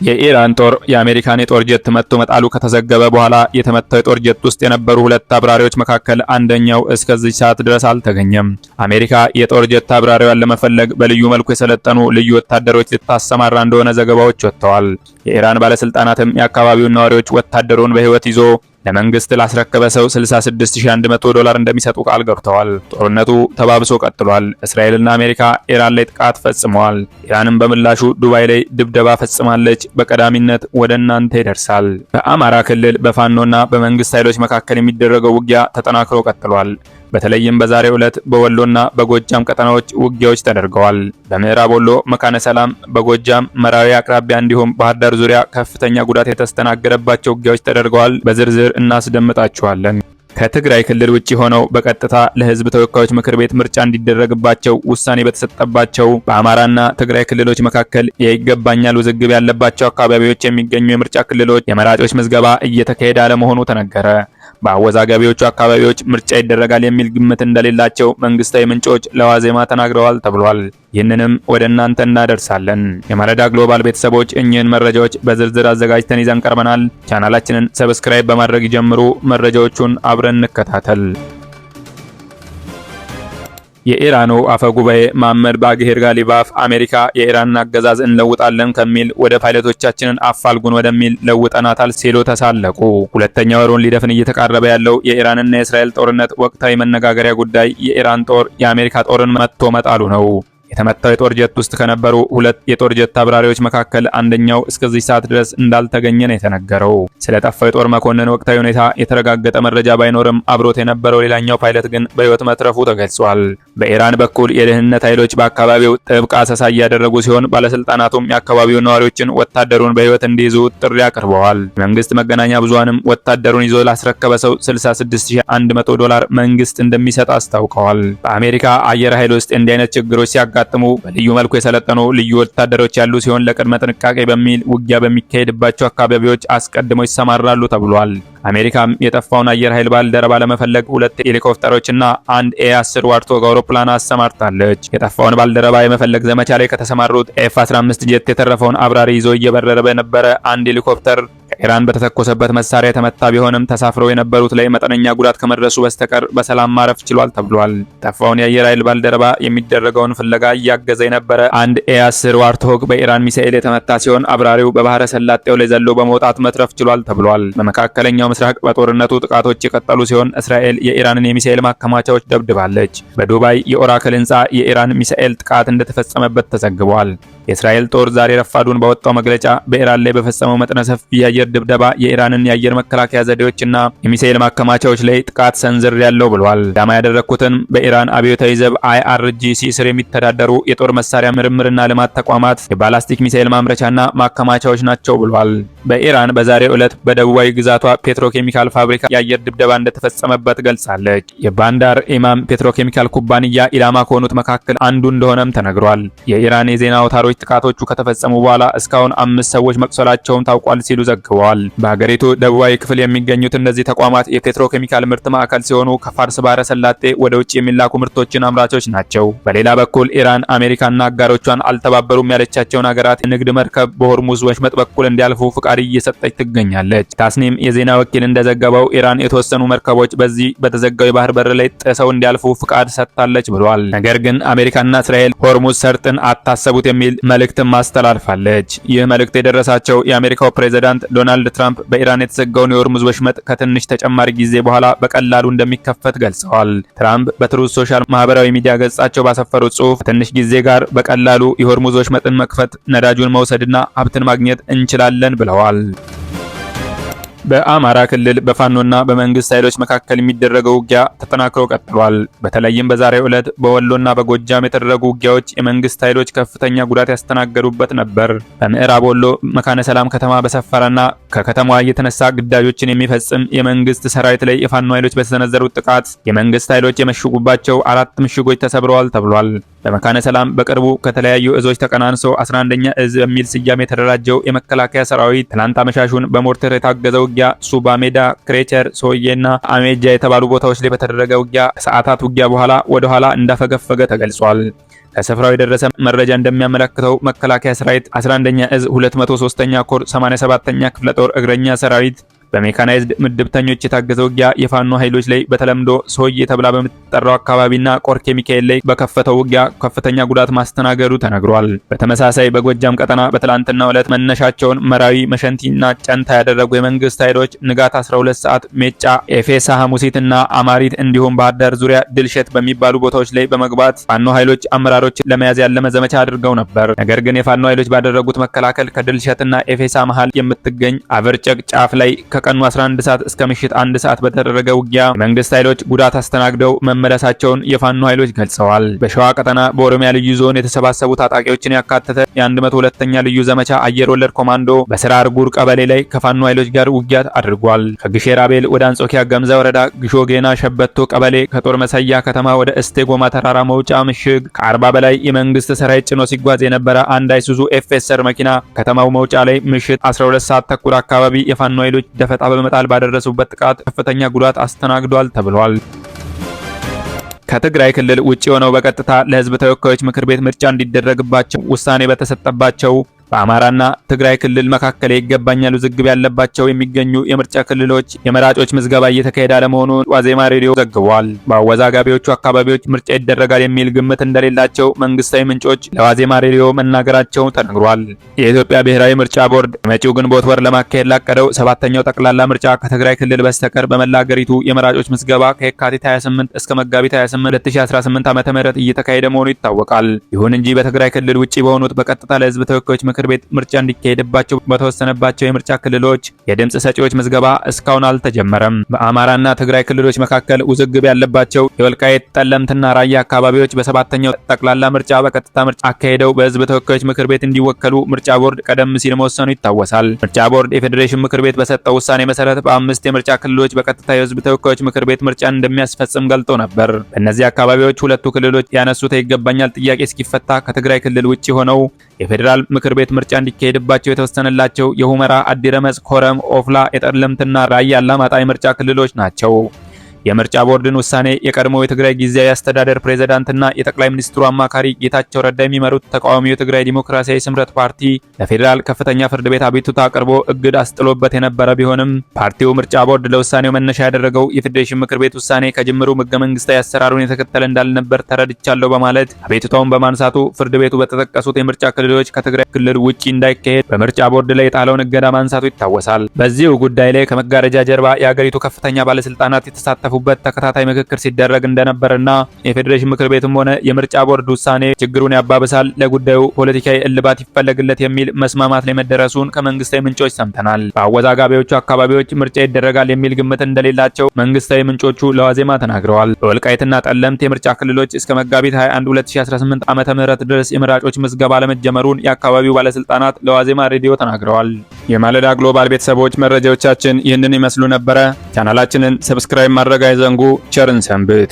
የኢራን ጦር የአሜሪካን የጦር ጀት መጥቶ መጣሉ ከተዘገበ በኋላ የተመታው የጦር ጀት ውስጥ የነበሩ ሁለት አብራሪዎች መካከል አንደኛው እስከዚህ ሰዓት ድረስ አልተገኘም። አሜሪካ የጦር ጀት አብራሪዋን ለመፈለግ በልዩ መልኩ የሰለጠኑ ልዩ ወታደሮች ልታሰማራ እንደሆነ ዘገባዎች ወጥተዋል። የኢራን ባለስልጣናትም የአካባቢውን ነዋሪዎች ወታደሩን በህይወት ይዞ ለመንግስት ላስረከበ ሰው $66100 እንደሚሰጡ ቃል ገብተዋል። ጦርነቱ ተባብሶ ቀጥሏል። እስራኤልና አሜሪካ ኢራን ላይ ጥቃት ፈጽመዋል። ኢራንም በምላሹ ዱባይ ላይ ድብደባ ፈጽማለች። በቀዳሚነት ወደ እናንተ ይደርሳል። በአማራ ክልል በፋኖና በመንግስት ኃይሎች መካከል የሚደረገው ውጊያ ተጠናክሮ ቀጥሏል። በተለይም በዛሬው ዕለት በወሎና በጎጃም ቀጠናዎች ውጊያዎች ተደርገዋል። በምዕራብ ወሎ መካነ ሰላም፣ በጎጃም መራዊ አቅራቢያ እንዲሁም ባህር ዳር ዙሪያ ከፍተኛ ጉዳት የተስተናገደባቸው ውጊያዎች ተደርገዋል። በዝርዝር እናስደምጣችኋለን። ከትግራይ ክልል ውጪ ሆነው በቀጥታ ለህዝብ ተወካዮች ምክር ቤት ምርጫ እንዲደረግባቸው ውሳኔ በተሰጠባቸው በአማራና ትግራይ ክልሎች መካከል የይገባኛል ውዝግብ ያለባቸው አካባቢዎች የሚገኙ የምርጫ ክልሎች የመራጮች ምዝገባ እየተካሄደ አለመሆኑ ተነገረ። በአወዛጋቢዎቹ አካባቢዎች ምርጫ ይደረጋል የሚል ግምት እንደሌላቸው መንግስታዊ ምንጮች ለዋዜማ ተናግረዋል ተብሏል። ይህንንም ወደ እናንተ እናደርሳለን። የማለዳ ግሎባል ቤተሰቦች እኚህን መረጃዎች በዝርዝር አዘጋጅተን ይዘን ቀርበናል። ቻናላችንን ሰብስክራይብ በማድረግ ጀምሩ። መረጃዎቹን አብረን እንከታተል። የኢራኑ አፈ ጉባኤ መሐመድ ባግሄር ጋሊባፍ አሜሪካ የኢራንን አገዛዝ እንለውጣለን ከሚል ወደ ፓይለቶቻችንን አፋልጉን ወደሚል ለውጠናታል ሲሉ ተሳለቁ። ሁለተኛ ወሩን ሊደፍን እየተቃረበ ያለው የኢራንና የእስራኤል ጦርነት ወቅታዊ መነጋገሪያ ጉዳይ የኢራን ጦር የአሜሪካ ጦርን መጥቶ መጣሉ ነው። የተመታው የጦር ጀት ውስጥ ከነበሩ ሁለት የጦር ጀት አብራሪዎች መካከል አንደኛው እስከዚህ ሰዓት ድረስ እንዳልተገኘ ነው የተነገረው። ስለጠፋው የጦር መኮንን ወቅታዊ ሁኔታ የተረጋገጠ መረጃ ባይኖርም አብሮት የነበረው ሌላኛው ፓይለት ግን በሕይወት መትረፉ ተገልጿል። በኢራን በኩል የደህንነት ኃይሎች በአካባቢው ጥብቅ አሰሳ እያደረጉ ሲሆን ባለስልጣናቱም የአካባቢው ነዋሪዎችን ወታደሩን በሕይወት እንዲይዙ ጥሪ አቅርበዋል። መንግስት መገናኛ ብዙሃንም ወታደሩን ይዞ ላስረከበ ሰው $66100 መንግስት እንደሚሰጥ አስታውቀዋል። በአሜሪካ አየር ኃይል ውስጥ እንዲህ አይነት ችግሮች ሲያጋጥሙ በልዩ መልኩ የሰለጠኑ ልዩ ወታደሮች ያሉ ሲሆን ለቅድመ ጥንቃቄ በሚል ውጊያ በሚካሄድባቸው አካባቢዎች አስቀድመው ይሰማራሉ ተብሏል። አሜሪካም የጠፋውን አየር ኃይል ባልደረባ ለመፈለግ 2 ሄሊኮፕተሮችና 1 ኤ-10 ዋርቶግ አውሮፕላን አሰማርታለች። የጠፋውን ባልደረባ የመፈለግ ዘመቻ ላይ ከተሰማሩት ኤፍ-15 ጄት የተረፈውን አብራሪ ይዞ እየበረረ በነበረ አንድ ሄሊኮፕተር ከኢራን በተተኮሰበት መሳሪያ የተመታ ቢሆንም ተሳፍረው የነበሩት ላይ መጠነኛ ጉዳት ከመድረሱ በስተቀር በሰላም ማረፍ ችሏል ተብሏል። ጠፋውን የአየር ኃይል ባልደረባ የሚደረገውን ፍለጋ እያገዘ የነበረ አንድ ኤ-10 ዋርቶግ በኢራን ሚሳኤል የተመታ ሲሆን አብራሪው በባህረ ሰላጤው ላይ ዘሎ በመውጣት መትረፍ ችሏል ተብሏል። በመካከለኛው ምስራቅ በጦርነቱ ጥቃቶች የቀጠሉ ሲሆን እስራኤል የኢራንን የሚሳኤል ማከማቻዎች ደብድባለች። በዱባይ የኦራክል ህንፃ የኢራን ሚሳኤል ጥቃት እንደተፈጸመበት ተዘግቧል። የእስራኤል ጦር ዛሬ ረፋዱን ባወጣው መግለጫ በኢራን ላይ በፈጸመው መጠነ ሰፊ የአየር ድብደባ የኢራንን የአየር መከላከያ ዘዴዎችና የሚሳኤል ማከማቻዎች ላይ ጥቃት ሰንዝር ያለው ብሏል። ዳማ ያደረኩትን በኢራን አብዮታዊ ዘብ IRGC ስር የሚተዳደሩ የጦር መሳሪያ ምርምርና ልማት ተቋማት የባላስቲክ ሚሳኤል ማምረቻና ማከማቻዎች ናቸው ብሏል። በኢራን በዛሬው ዕለት በደቡባዊ ግዛቷ ፔትሮኬሚካል ፋብሪካ የአየር ድብደባ እንደተፈጸመበት ገልጻለች። የባንዳር ኢማም ፔትሮኬሚካል ኩባንያ ኢላማ ከሆኑት መካከል አንዱ እንደሆነም ተነግሯል። የኢራን የዜና አውታሮች ጥቃቶቹ ከተፈጸሙ በኋላ እስካሁን 5 ሰዎች መቁሰላቸውን ታውቋል ሲሉ ዘግበዋል። በሀገሪቱ ደቡባዊ ክፍል የሚገኙት እነዚህ ተቋማት የፔትሮኬሚካል ምርት ማዕከል ሲሆኑ ከፋርስ ባህረ ሰላጤ ወደ ውጭ የሚላኩ ምርቶችን አምራቾች ናቸው። በሌላ በኩል ኢራን አሜሪካና አጋሮቿን አልተባበሩም ያለቻቸውን ሀገራት የንግድ መርከብ በሆርሙዝ ወሽመጥ በኩል እንዲያልፉ ፍቃድ እየሰጠች ትገኛለች። ታስኒም የዜና ወኪል እንደዘገበው ኢራን የተወሰኑ መርከቦች በዚህ በተዘጋው የባህር በር ላይ ጥሰው እንዲያልፉ ፍቃድ ሰጥታለች ብሏል። ነገር ግን አሜሪካና እስራኤል ሆርሙዝ ሰርጥን አታሰቡት የሚል መልእክትም አስተላልፋለች። ይህ መልእክት የደረሳቸው የአሜሪካው ፕሬዝዳንት ዶናልድ ትራምፕ በኢራን የተዘጋውን የሆርሙዝ ወሽመጥ ከትንሽ ተጨማሪ ጊዜ በኋላ በቀላሉ እንደሚከፈት ገልጸዋል። ትራምፕ በትሩዝ ሶሻል ማህበራዊ ሚዲያ ገጻቸው ባሰፈሩት ጽሑፍ ከትንሽ ጊዜ ጋር በቀላሉ የሆርሙዝ ወሽመጥን መክፈት፣ ነዳጁን መውሰድና ሀብትን ማግኘት እንችላለን ብለዋል። በአማራ ክልል በፋኖና በመንግስት ኃይሎች መካከል የሚደረገው ውጊያ ተጠናክሮ ቀጥሏል። በተለይም በዛሬው ዕለት በወሎና በጎጃም የተደረጉ ውጊያዎች የመንግስት ኃይሎች ከፍተኛ ጉዳት ያስተናገዱበት ነበር። በምዕራብ ወሎ መካነ ሰላም ከተማ በሰፈረና ከከተማዋ የተነሳ ግዳጆችን የሚፈጽም የመንግስት ሰራዊት ላይ የፋኖ ኃይሎች በተሰነዘሩት ጥቃት የመንግስት ኃይሎች የመሽጉባቸው 4 ምሽጎች ተሰብረዋል ተብሏል። በመካነ ሰላም በቅርቡ ከተለያዩ እዞች ተቀናንሶ 11ኛ እዝ በሚል ስያሜ የተደራጀው የመከላከያ ሰራዊት ትላንት አመሻሹን በሞርተር የታገዘ ውጊያ ሱባ ሜዳ፣ ክሬቸር፣ ሶዬና አሜጃ የተባሉ ቦታዎች ላይ በተደረገ ውጊያ ከሰዓታት ውጊያ በኋላ ወደ ኋላ እንዳፈገፈገ ተገልጿል። ከስፍራው የደረሰ መረጃ እንደሚያመለክተው መከላከያ ሰራዊት 11ኛ እዝ 203ኛ ኮር 87ኛ ክፍለ ጦር እግረኛ ሰራዊት በሜካናይዝድ ምድብተኞች የታገዘ ውጊያ የፋኖ ኃይሎች ላይ በተለምዶ ሶዬ ተብላ በምትጠራው አካባቢና ቆርኬ ሚካኤል ላይ በከፈተው ውጊያ ከፍተኛ ጉዳት ማስተናገዱ ተነግሯል። በተመሳሳይ በጎጃም ቀጠና በትላንትናው ዕለት መነሻቸውን መራዊ መሸንቲና ጨንታ ያደረጉ የመንግስት ኃይሎች ንጋት 12 ሰዓት ሜጫ፣ ኤፌሳ፣ ሐሙሲትና አማሪት እንዲሁም ባህር ዳር ዙሪያ ድልሸት በሚባሉ ቦታዎች ላይ በመግባት ፋኖ ኃይሎች አመራሮች ለመያዝ ያለመ ዘመቻ አድርገው ነበር። ነገር ግን የፋኖ ኃይሎች ባደረጉት መከላከል ከድልሸትና ኤፌሳ መሃል የምትገኝ አቨርጨቅ ጫፍ ላይ ከቀኑ 11 ሰዓት እስከ ምሽት 1 ሰዓት በተደረገ ውጊያ መንግስት ኃይሎች ጉዳት አስተናግደው መመለሳቸውን የፋኖ ኃይሎች ገልጸዋል። በሸዋ ቀጠና በኦሮሚያ ልዩ ዞን የተሰባሰቡ ታጣቂዎችን ያካተተ የ102ኛ ልዩ ዘመቻ አየር ወለድ ኮማንዶ በስራር ጉር ቀበሌ ላይ ከፋኖ ኃይሎች ጋር ውጊያ አድርጓል። ከግሼ ራቤል ወደ አንጾኪያ ገምዛ ወረዳ ግሾ ጌና ሸበቶ ቀበሌ ከጦር መሰያ ከተማ ወደ እስቴ ጎማ ተራራ መውጫ ምሽግ ከ40 በላይ የመንግስት ሰራዊት ጭኖ ሲጓዝ የነበረ አንድ አይሱዙ ኤፍኤስአር መኪና ከተማው መውጫ ላይ ምሽት 12 ሰዓት ተኩል አካባቢ የፋኖ ኃይሎች ደፈጣ በመጣል ባደረሱበት ጥቃት ከፍተኛ ጉዳት አስተናግዷል ተብሏል። ከትግራይ ክልል ውጪ ሆነው በቀጥታ ለህዝብ ተወካዮች ምክር ቤት ምርጫ እንዲደረግባቸው ውሳኔ በተሰጠባቸው በአማራና ትግራይ ክልል መካከል ይገባኛል ውዝግብ ያለባቸው የሚገኙ የምርጫ ክልሎች የመራጮች ምዝገባ እየተካሄደ አለመሆኑን ዋዜማ ሬዲዮ ዘግቧል። በአወዛጋቢዎቹ አካባቢዎች ምርጫ ይደረጋል የሚል ግምት እንደሌላቸው መንግስታዊ ምንጮች ለዋዜማ ሬዲዮ መናገራቸው ተነግሯል። የኢትዮጵያ ብሔራዊ ምርጫ ቦርድ መጪው ግንቦት ወር ለማካሄድ ላቀደው 7ኛው ጠቅላላ ምርጫ ከትግራይ ክልል በስተቀር በመላ ሀገሪቱ የመራጮች ምዝገባ ከየካቲት 28 እስከ መጋቢት 28 2018 ዓ.ም እየተካሄደ መሆኑ ይታወቃል። ይሁን እንጂ በትግራይ ክልል ውጪ በሆኑት በቀጥታ ለህዝብ ተወካዮች ምክር ቤት ምርጫ እንዲካሄድባቸው በተወሰነባቸው የምርጫ ክልሎች የድምጽ ሰጪዎች ምዝገባ እስካሁን አልተጀመረም። በአማራና ትግራይ ክልሎች መካከል ውዝግብ ያለባቸው የወልቃይት ጠለምትና ራያ አካባቢዎች በ7ኛው ጠቅላላ ምርጫ በቀጥታ ምርጫ አካሄደው በህዝብ ተወካዮች ምክር ቤት እንዲወከሉ ምርጫ ቦርድ ቀደም ሲል መወሰኑ ይታወሳል። ምርጫ ቦርድ የፌዴሬሽን ምክር ቤት በሰጠው ውሳኔ መሰረት በ5 የምርጫ ክልሎች በቀጥታ የህዝብ ተወካዮች ምክር ቤት ምርጫን እንደሚያስፈጽም ገልጦ ነበር። በእነዚህ አካባቢዎች ሁለቱ ክልሎች ያነሱት ይገባኛል ጥያቄ እስኪፈታ ከትግራይ ክልል ውጪ ሆነው የፌዴራል ምክር ቤት ምርጫ እንዲካሄድባቸው የተወሰነላቸው የሁመራ፣ አዲረመጽ፣ ኮረም፣ ኦፍላ፣ የጠለምትና ራያ አላማጣ የምርጫ ክልሎች ናቸው። የምርጫ ቦርድን ውሳኔ የቀድሞው የትግራይ ጊዜያዊ አስተዳደር ፕሬዝዳንትና የጠቅላይ ሚኒስትሩ አማካሪ ጌታቸው ረዳ የሚመሩት ተቃዋሚው የትግራይ ዲሞክራሲያዊ ስምረት ፓርቲ ለፌዴራል ከፍተኛ ፍርድ ቤት አቤቱታ አቅርቦ እግድ አስጥሎበት የነበረ ቢሆንም ፓርቲው ምርጫ ቦርድ ለውሳኔው መነሻ ያደረገው የፌዴሬሽን ምክር ቤት ውሳኔ ከጅምሩ ህገ መንግስታዊ አሰራሩን የተከተለ እንዳልነበር ተረድቻለሁ በማለት አቤቱታውን በማንሳቱ ፍርድ ቤቱ በተጠቀሱት የምርጫ ክልሎች ከትግራይ ክልል ውጪ እንዳይካሄድ በምርጫ ቦርድ ላይ የጣለውን እገዳ ማንሳቱ ይታወሳል። በዚሁ ጉዳይ ላይ ከመጋረጃ ጀርባ የአገሪቱ ከፍተኛ ባለስልጣናት የተሳተፉበት ተከታታይ ምክክር ሲደረግ እንደነበርና የፌዴሬሽን ምክር ቤትም ሆነ የምርጫ ቦርድ ውሳኔ ችግሩን ያባብሳል፣ ለጉዳዩ ፖለቲካዊ እልባት ይፈለግለት የሚል መስማማት ላይ መደረሱን ከመንግስታዊ ምንጮች ሰምተናል። በአወዛጋቢዎቹ አካባቢዎች ምርጫ ይደረጋል የሚል ግምት እንደሌላቸው መንግስታዊ ምንጮቹ ለዋዜማ ተናግረዋል። በወልቃይትና ጠለምት የምርጫ ክልሎች እስከ መጋቢት 21 2018 ዓ.ም ድረስ የመራጮች ምዝገባ ለመጀመሩን የአካባቢው ባለስልጣናት ለዋዜማ ሬዲዮ ተናግረዋል። የማለዳ ግሎባል ቤተሰቦች መረጃዎቻችን ይህንን ይመስሉ ነበረ። ቻናላችንን ሰብስክራይብ ማድረግ አይዘንጉ። ቸርን ሰንብት።